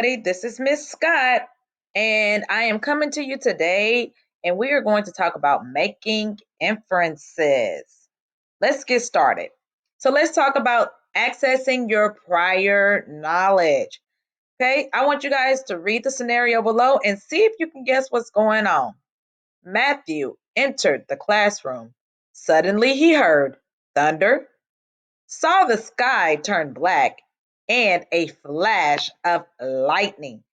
This is Miss Scott, and I am coming to you today, and we are going to talk about making inferences. Let's get started. So, let's talk about accessing your prior knowledge. Okay, I want you guys to read the scenario below and see if you can guess what's going on. Matthew entered the classroom. Suddenly, he heard thunder, saw the sky turn black, and a flash of lightning.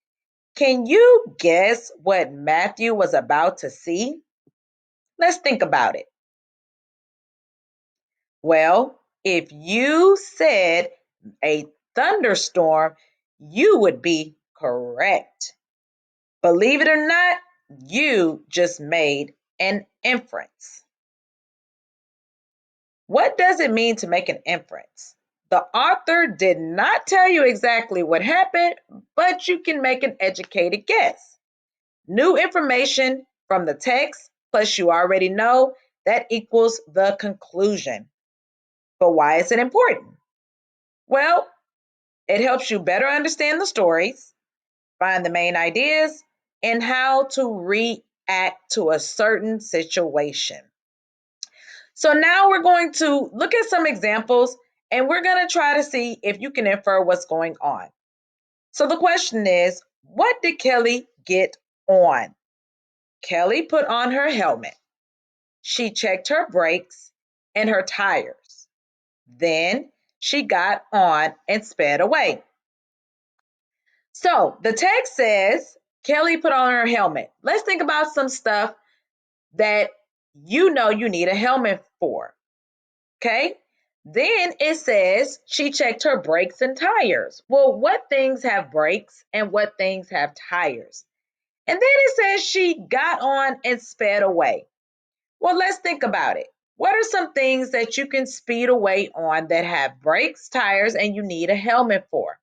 Can you guess what Matthew was about to see? Let's think about it. Well, if you said a thunderstorm, you would be correct. Believe it or not, you just made an inference. What does it mean to make an inference? The author did not tell you exactly what happened, but you can make an educated guess. New information from the text, plus you already know, that equals the conclusion. But why is it important? Well, it helps you better understand the stories, find the main ideas, and how to react to a certain situation. So now we're going to look at some examples and we're going to try to see if you can infer what's going on. So the question is, what did Kelly get on? Kelly put on her helmet. She checked her brakes and her tires. Then she got on and sped away. So the text says Kelly put on her helmet. Let's think about some stuff that you know you need a helmet for. Okay. Then it says she checked her brakes and tires. Well, what things have brakes and what things have tires? And then it says she got on and sped away. Well, let's think about it. What are some things that you can speed away on that have brakes, tires, and you need a helmet for?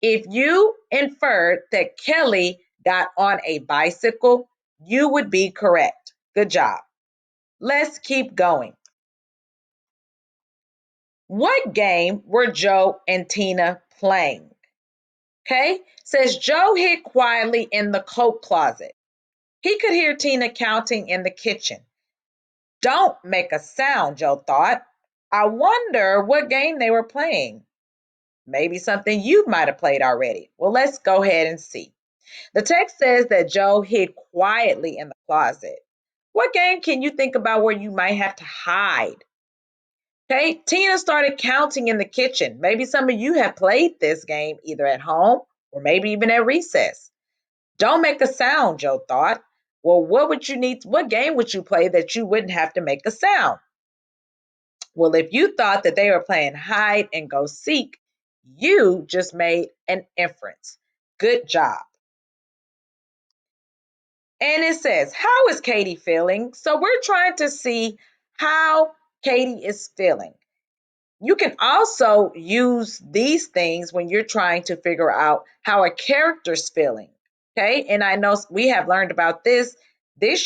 If you inferred that Kelly got on a bicycle, you would be correct. Good job. Let's keep going. What game were Joe and Tina playing? Okay, says Joe hid quietly in the coat closet. He could hear Tina counting in the kitchen. Don't make a sound, Joe thought. I wonder what game they were playing. Maybe something you might have played already. Well, let's go ahead and see. The text says that Joe hid quietly in the closet. What game can you think about where you might have to hide? Okay, Tina started counting in the kitchen. Maybe some of you have played this game either at home or maybe even at recess. Don't make a sound, Joe thought. Well, what game would you play that you wouldn't have to make a sound? Well, if you thought that they were playing hide and go seek, you just made an inference. Good job. And it says, how is Katie feeling? So we're trying to see how Katie is feeling. You can also use these things when you're trying to figure out how a character's feeling. Okay. And I know we have learned about this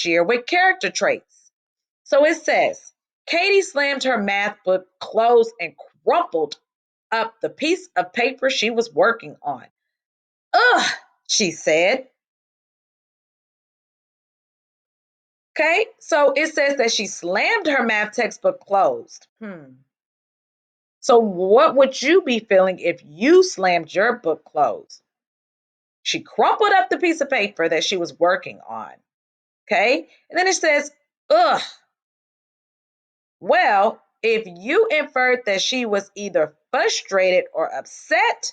year with character traits. So it says, Katie slammed her math book closed and crumpled up the piece of paper she was working on. Ugh, she said. Okay, so it says that she slammed her math textbook closed. So what would you be feeling if you slammed your book closed? She crumpled up the piece of paper that she was working on. Okay, and then it says, ugh. Well, if you inferred that she was either frustrated or upset,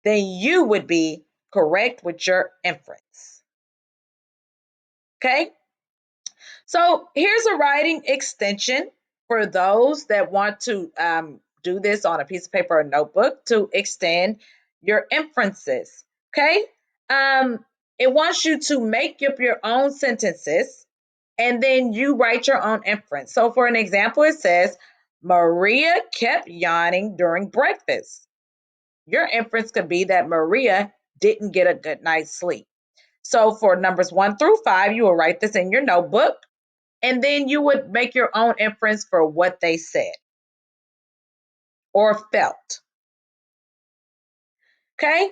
then you would be correct with your inference. Okay, so here's a writing extension for those that want to do this on a piece of paper or notebook to extend your inferences. Okay, it wants you to make up your own sentences and then you write your own inference. So, for an example, it says, Maria kept yawning during breakfast. Your inference could be that Maria didn't get a good night's sleep. So, for numbers 1 through 5, you will write this in your notebook and then you would make your own inference for what they said or felt. Okay,